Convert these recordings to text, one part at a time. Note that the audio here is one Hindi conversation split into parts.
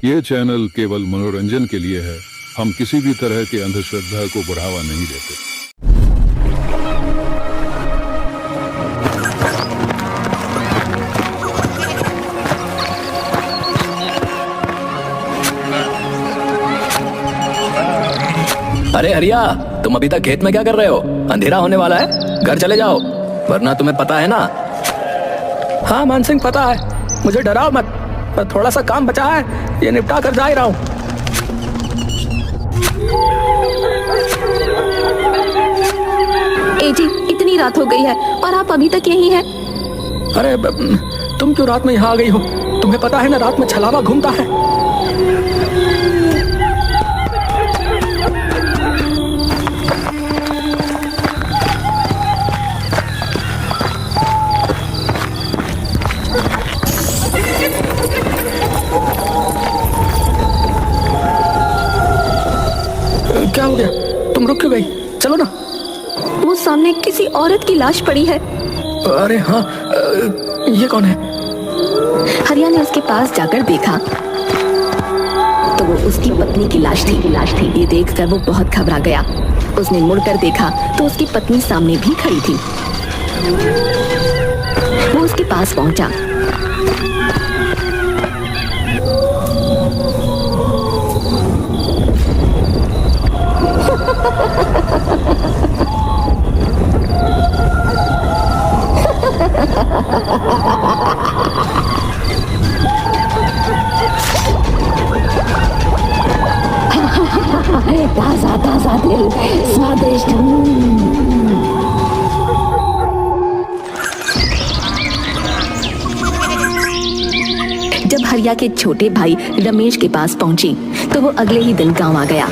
ये चैनल केवल मनोरंजन के लिए है। हम किसी भी तरह की अंधश्रद्धा को बढ़ावा नहीं देते। अरे हरिया, तुम अभी तक खेत में क्या कर रहे हो? अंधेरा होने वाला है, घर चले जाओ, वरना तुम्हें पता है ना। हाँ मान सिंह, पता है, मुझे डराओ मत। पर थोड़ा सा काम बचा है, ये निपटा कर जा ही रहा हूँ। ए जी, इतनी रात हो गई है और आप अभी तक यहीं हैं? अरे तुम क्यों रात में यहाँ आ गई हो? तुम्हें पता है ना, रात में छलावा घूमता है। क्या हो गया? तुम रुक क्यों गई? चलो ना। वो सामने किसी औरत की लाश पड़ी है। अरे हाँ, ये कौन है? हरिया ने उसके पास जाकर देखा तो वो उसकी पत्नी की लाश थी। ये देखकर वो बहुत घबरा गया। उसने मुड़कर देखा तो उसकी पत्नी सामने भी खड़ी थी। वो उसके पास पहुंचा। ताजा ताजा दिल, स्वादिष्ट। जब हरिया के छोटे भाई रमेश के पास पहुंची तो वो अगले ही दिन गांव आ गया।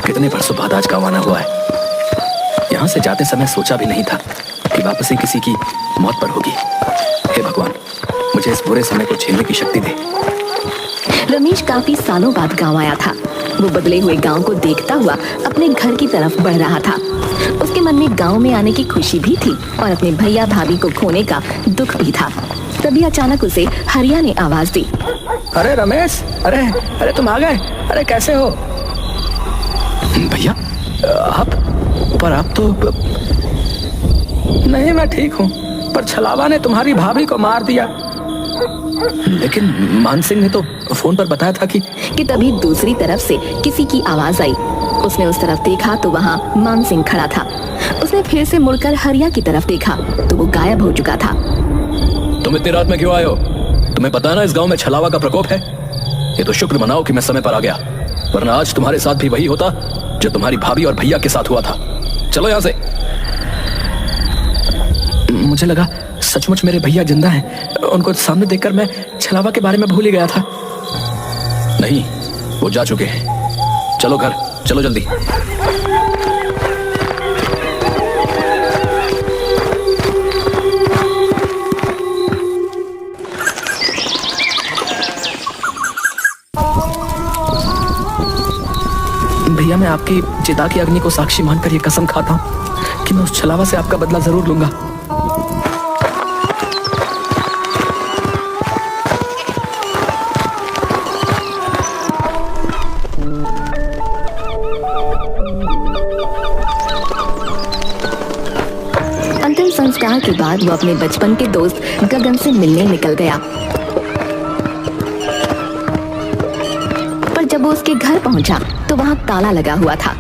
कितने वर्षों बाद आज गाँव आना हुआ है। यहाँ से जाते समय सोचा भी नहीं था कि वापसी किसी की मौत पर होगी। हे भगवान, मुझे इस बुरे समय को झेलने की शक्ति दे। रमेश काफी सालों बाद गांव आया था। वो बदले हुए गांव को देखता हुआ अपने घर की तरफ बढ़ रहा था। उसके मन में गांव में आने की खुशी भी थी और अपने भैया भाभी को खोने का दुख भी था। तभी अचानक उसे हरिया ने आवाज दी। अरे रमेश, अरे तुम आ गए। अरे कैसे हो? भैया आप तो नहीं, मैं ठीक हूँ, पर छलावा ने तुम्हारी भाभी को मार दिया। लेकिन मान सिंह ने तो फोन पर बताया था कि तभी दूसरी तरफ से किसी की आवाज आई। उसने उस तरफ देखा तो वहाँ मान सिंह खड़ा था। उसने फिर से मुड़कर हरिया की तरफ देखा तो वो गायब हो चुका था। तुम इतनी रात में क्यों आए हो? तुम्हें पता है ना इस गांव में छलावा का प्रकोप है। ये तो शुक्र मनाओ कि मैं समय पर आ गया, वरना आज तुम्हारे साथ भी वही होता जो तुम्हारी भाभी और भैया के साथ हुआ था। चलो यहाँ से। मुझे लगा सचमुच मेरे भैया जिंदा हैं। उनको सामने देखकर मैं छलावा के बारे में भूल ही गया था। नहीं, वो जा चुके हैं। चलो घर, चलो जल्दी। भैया, मैं आपकी चिता की अग्नि को साक्षी मानकर ये कसम खाता हूँ कि मैं उस छलावा से आपका बदला जरूर लूंगा। अंतिम संस्कार के बाद वो अपने बचपन के दोस्त गगन से मिलने निकल गया। पर जब वो उसके घर पहुंचा तो वहाँ ताला लगा हुआ था।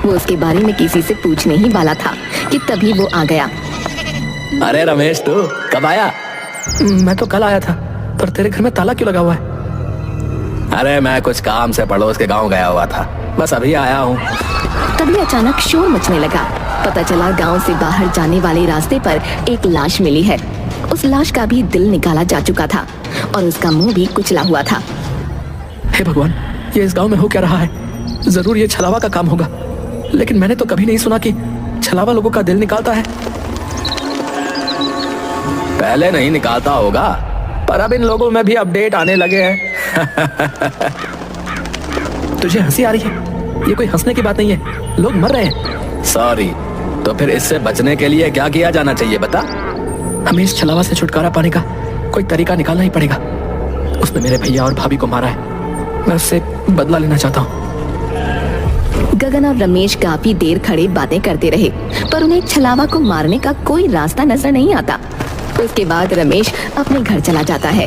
वो उसके बारे में किसी से पूछने ही वाला था कि तभी वो आ गया। अरे रमेश, तू कब आया? मैं तो कल आया था, पर तेरे घर में ताला क्यों लगा हुआ है? अरे मैं कुछ काम से पड़ोस के गांव गया हुआ था, बस अभी आया हूँ। तभी अचानक शोर मचने लगा। पता चला गांव से बाहर जाने वाले रास्ते पर एक लाश मिली है। उस लाश का भी दिल निकाला जा चुका था और उसका मुंह भी कुचला हुआ था। हे भगवान, ये इस गांव में हो क्या रहा है? जरूर ये छलावा का काम होगा, लेकिन मैंने तो कभी नहीं सुना कि छलावा लोगों का दिल निकालता है। पहले नहीं निकालता होगा, पर अब इन लोगों में भी अपडेट आने लगे हैं। तुझे हंसी आ रही है? ये कोई हंसने की बात नहीं है, लोग मर रहे हैं। सॉरी, तो फिर इससे बचने के लिए क्या किया जाना चाहिए बता? हमें इस छलावा से छुटकारा पाने का कोई तरीका निकालना ही पड़ेगा। उसने मेरे भैया और भाभी को मारा है, मैं उससे बदला लेना चाहता हूँ। गगन और रमेश काफी देर खड़े बातें करते रहे, पर उन्हें छलावा को मारने का कोई रास्ता नजर नहीं आता। उसके बाद रमेश अपने घर चला जाता है।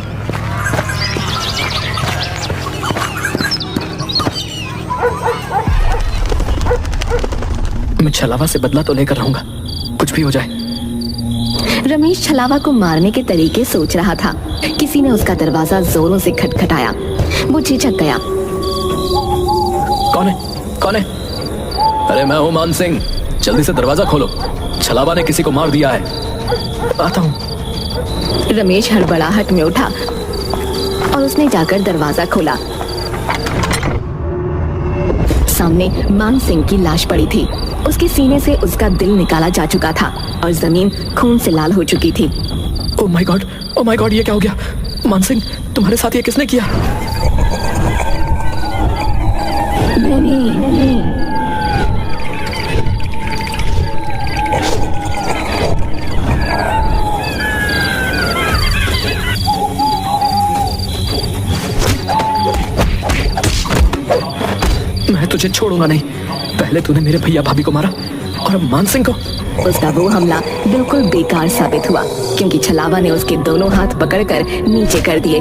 मैं छलावा से बदला तो लेकर रहूंगा, कुछ भी हो जाए। रमेश छलावा को मारने के तरीके सोच रहा था। किसी ने उसका दरवाजा जोरों से खटखटाया। वो झिझक गया। कौन है? कौन है? अरे मैं हूँ मान सिंह, जल्दी से दरवाजा खोलो, छलावा ने किसी को मार दिया है। आता हूँ। रमेश हड़बड़ाहट में उठा और उसने जाकर दरवाजा खोला। सामने मान सिंह की लाश पड़ी थी। उसके सीने से उसका दिल निकाला जा चुका था और जमीन खून से लाल हो चुकी थी। ओह माय गॉड, ये क्या हो गया? मान सिंह, तुम्हारे साथ ये किसने किया? नहीं। मैं तुझे छोड़ूंगा नहीं। पहले तूने मेरे भैया भाभी को मारा और अब मान सिंह को। उसका वो हमला बिल्कुल बेकार साबित हुआ, क्योंकि छलावा ने उसके दोनों हाथ पकड़कर नीचे कर दिए।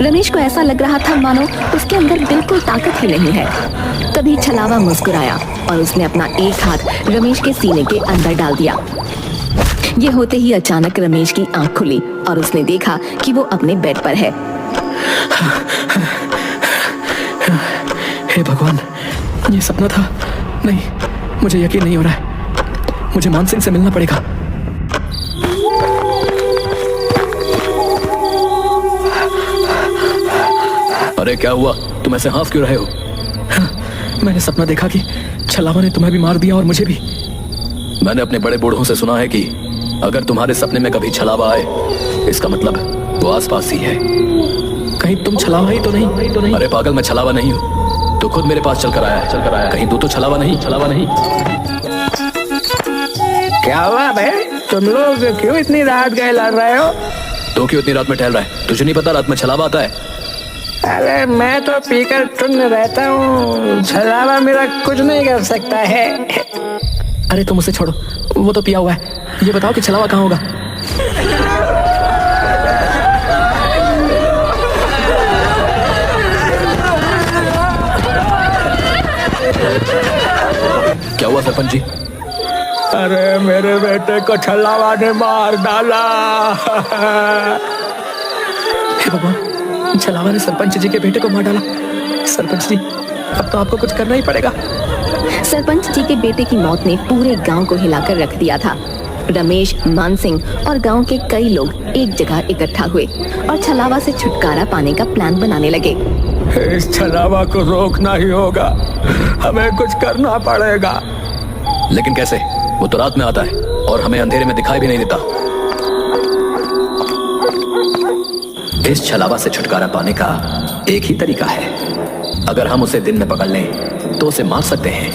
रमेश को ऐसा लग रहा था मानो उसके अंदर बिल्कुल ताकत ही नहीं है। तभी छलावा मुस्कुराया और उसने अपना एक हाथ रमेश के सीने के अंदर डाल दिया। ये होते ही अचानक रमेश की आंख खुली और उसने देखा कि वो अपने बेड पर है। हे भगवान, ये सपना था? नहीं, मुझे यकीन नहीं हो रहा है। मुझे मान सिंह से मिलना पड़ेगा। अरे क्या हुआ? तुम ऐसे हाँफ क्यों रहे हो? मैंने सपना देखा कि छलावा ने तुम्हें भी मार दिया और मुझे भी। मैंने अपने बड़े बूढ़ों से सुना है कि अगर तुम्हारे सपने में कभी छलावा आए, इसका मतलब वो आसपास ही है। कहीं तुम छलावा ही तो नहीं? अरे पागल, मैं छलावा नहीं हूँ। तो खुद मेरे पास चल कर आया। कहीं तू तो छलावा नहीं? क्या हुआ भाई, तुम लोग क्यों इतनी रात गए लड़ रहे हो? तो क्यों इतनी रात में टहल रहा है? तुझे नहीं पता रात में छलावा आता है? अरे मैं तो पीकर टुन्न रहता हूँ, छलावा मेरा कुछ नहीं कर सकता है। अरे तुम उसे छोड़ो, वो तो पिया हुआ है। ये बताओ कि छलावा कहाँ होगा? क्या हुआ सरपंच जी? अरे मेरे बेटे को छलावा ने मार डाला। हे भगवान, छलावा ने सरपंच जी के बेटे को मार डाला। सरपंच जी, अब तो आपको कुछ करना ही पड़ेगा। सरपंच जी के बेटे की मौत ने पूरे गांव को हिलाकर रख दिया था। रमेश, मान सिंह और गांव के कई लोग एक जगह इकट्ठा हुए और छलावा से छुटकारा पाने का प्लान बनाने लगे। इस छलावा को रोकना ही होगा, हमें कुछ करना पड़ेगा। लेकिन कैसे? वो तो रात में आता है और हमें अंधेरे में दिखाई भी नहीं देता। इस छलावा से छुटकारा पाने का एक ही तरीका है। अगर हम उसे दिन में पकड़ लें तो उसे मार सकते हैं,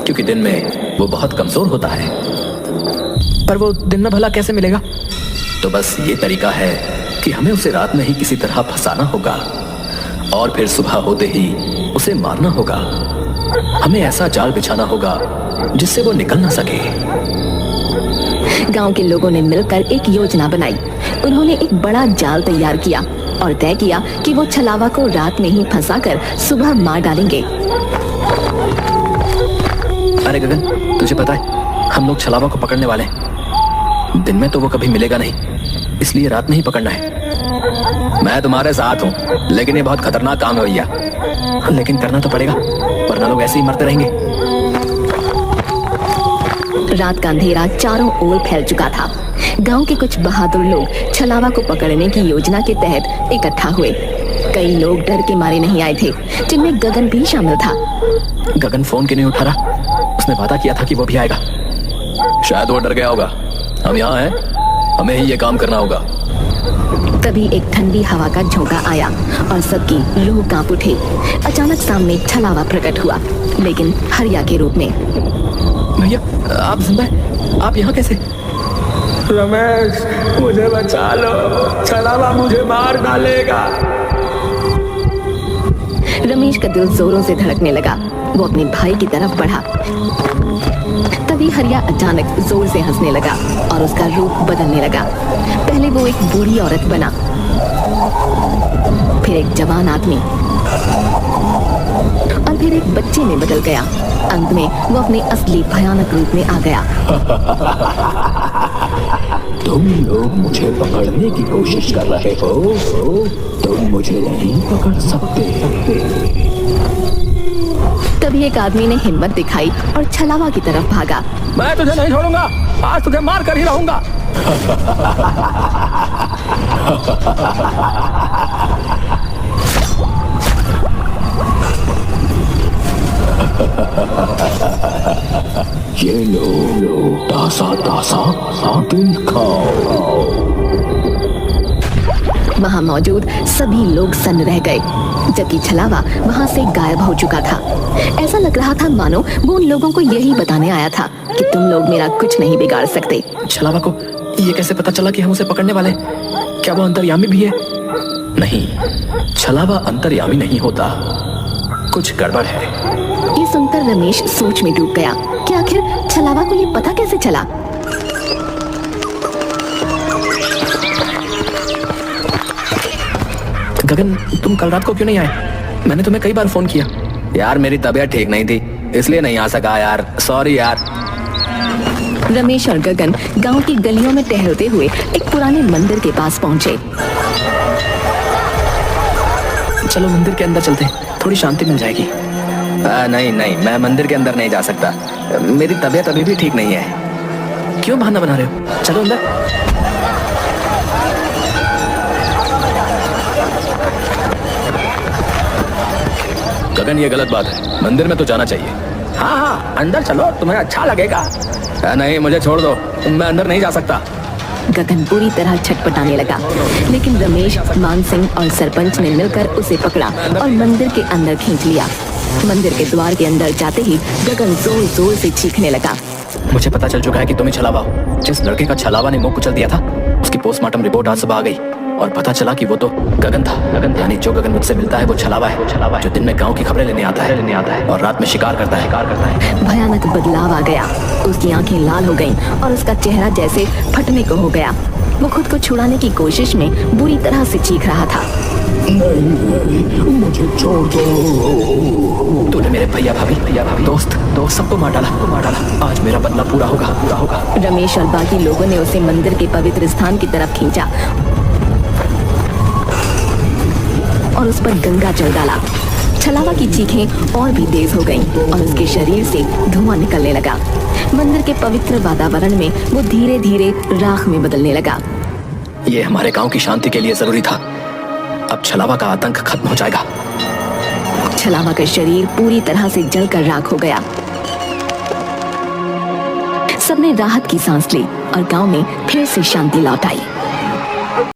क्योंकि दिन में वो बहुत कमजोर होता है। पर वो दिन में भला कैसे मिलेगा? तो बस ये तरीका है कि हमें उसे रात में ही किसी तरह फंसाना होगा और फिर सुबह होते ही उसे मारना होगा। हमें ऐसा जाल बिछाना होगा जिससे वो निकल ना सके। गांव के लोगों ने मिलकर एक योजना बनाई। उन्होंने एक बड़ा जाल तैयार किया और तय किया कि वो छलावा को रात में ही फंसाकर सुबह मार डालेंगे। अरे गगन, तुझे पता है हम लोग छलावा को पकड़ने वाले हैं। दिन में तो वो कभी मिलेगा नहीं, इसलिए रात में ही पकड़ना है। मैं तुम्हारे साथ हूँ, लेकिन ये बहुत खतरनाक काम है भैया। लेकिन करना तो पड़ेगा, वरना लोग ऐसे ही मरते रहेंगे। रात का अंधेरा चारों ओर फैल चुका था। गांव के कुछ बहादुर लोग छलावा को पकड़ने की योजना के तहत इकट्ठा हुए। कई लोग डर के मारे नहीं आए थे, जिनमें गगन भी शामिल था। गगन फोन क्यों नहीं उठा रहा? उसने वादा किया था कि वो भी आएगा। शायद वो डर गया होगा। हम यहाँ हैं, हमें ही ये काम करना होगा। तभी एक ठंडी हवा का झोंका आया और सबकी रूह कांप उठी। अचानक सामने छलावा प्रकट हुआ, लेकिन हरिया के रूप में। भैया आप जिंदा हैं? आप यहाँ कैसे? रमेश, मुझे बचा लो, छलावा मुझे मार डालेगा। रमेश का दिल जोरों से धड़कने लगा। वो अपने भाई की तरफ बढ़ा। तभी हरिया अचानक जोर से हंसने लगा और उसका रूप बदलने लगा। पहले वो एक बूढ़ी औरत बना, फिर एक जवान आदमी और फिर एक बच्चे में बदल गया। अंत में वो अपने असली भयानक रूप में आ गया। तुम लोग मुझे पकड़ने की कोशिश कर रहे हो, तुम मुझे नहीं पकड़ सकते। तभी एक आदमी ने हिम्मत दिखाई और छलावा की तरफ भागा। मैं तुझे नहीं छोड़ूंगा, आज तुझे मार कर ही रहूंगा। ये लो तासा तासा दिल खाओ। वहाँ मौजूद सभी लोग सन्न रह गए, जबकि छलावा वहाँ से गायब हो चुका था। ऐसा लग रहा था मानो वो उन लोगों को यही बताने आया था कि तुम लोग मेरा कुछ नहीं बिगाड़ सकते। छलावा को ये कैसे पता चला कि हम उसे पकड़ने वाले? क्या वो अंतर्यामी भी है? नहीं, छलावा अंतर्यामी नहीं होता, कुछ गड़बड़ है। ये सुनकर रमेश सोच में डूब गया कि आखिर छलावा को ये पता कैसे चला। गगन, तुम कल रात को क्यों नहीं आए? मैंने तुम्हें कई बार फोन किया। यार मेरी तबीयत ठीक नहीं थी, इसलिए नहीं आ सका यार, सॉरी यार। रमेश और गगन गांव की गलियों में टहलते हुए एक पुराने मंदिर के पास पहुंचे। चलो मंदिर के अंदर चलते हैं, थोड़ी शांति मिल जाएगी। नहीं नहीं, मैं मंदिर के अंदर नहीं जा सकता, मेरी तबीयत अभी भी ठीक नहीं है। क्यों बहाना बना रहे हो? चलो अंदर। गगन, ये गलत बात है, मंदिर में तो जाना चाहिए। हाँ हाँ, अंदर चलो, तुम्हें अच्छा लगेगा। नहीं, मुझे छोड़ दो, मैं अंदर नहीं जा सकता। गगन पूरी तरह छटपटाने लगा, लेकिन रमेश, मान सिंह और सरपंच ने मिलकर उसे पकड़ा और मंदिर के अंदर खींच लिया। मंदिर के द्वार के अंदर जाते ही गगन जोर जोर से चीखने लगा। मुझे पता चल चुका है कि तुम ही छलावा हो। जिस लड़के का छलावा ने मुंह कुचल दिया था, उसकी पोस्टमार्टम रिपोर्ट आज सुबह आ गई और पता चला कि वो तो गगन था। गगन यानी जो गगन मुझसे मिलता है वो छलावा है। वो छलावा है जो दिन में गांव की खबरें लेने आता है और रात में शिकार करता है। भयानक बदलाव आ गया। उसकी आंखें लाल हो गईं और उसका चेहरा जैसे फटने को हो गया। वो खुद को छुड़ाने की कोशिश में बुरी तरह से चीख रहा था। नहीं, मुझे छोड़ दो। तूने मेरे भैया भाभी दोस्त सबको मार डाला। आज मेरा बदला पूरा होगा। रमेश और बाकी लोगों ने उसे मंदिर के पवित्र स्थान की तरफ खींचा और उस पर गंगा जल डाला। छलावा की चीखें और भी तेज हो गईं और उसके शरीर से धुआं निकलने लगा। मंदिर के पवित्र वातावरण में वो धीरे धीरे राख में बदलने लगा। ये हमारे गांव की शांति के लिए जरूरी था। अब छलावा का आतंक खत्म हो जाएगा। छलावा का शरीर पूरी तरह से जलकर राख हो गया। सबने राहत की सांस ली और गांव में फिर से शांति लौट आई।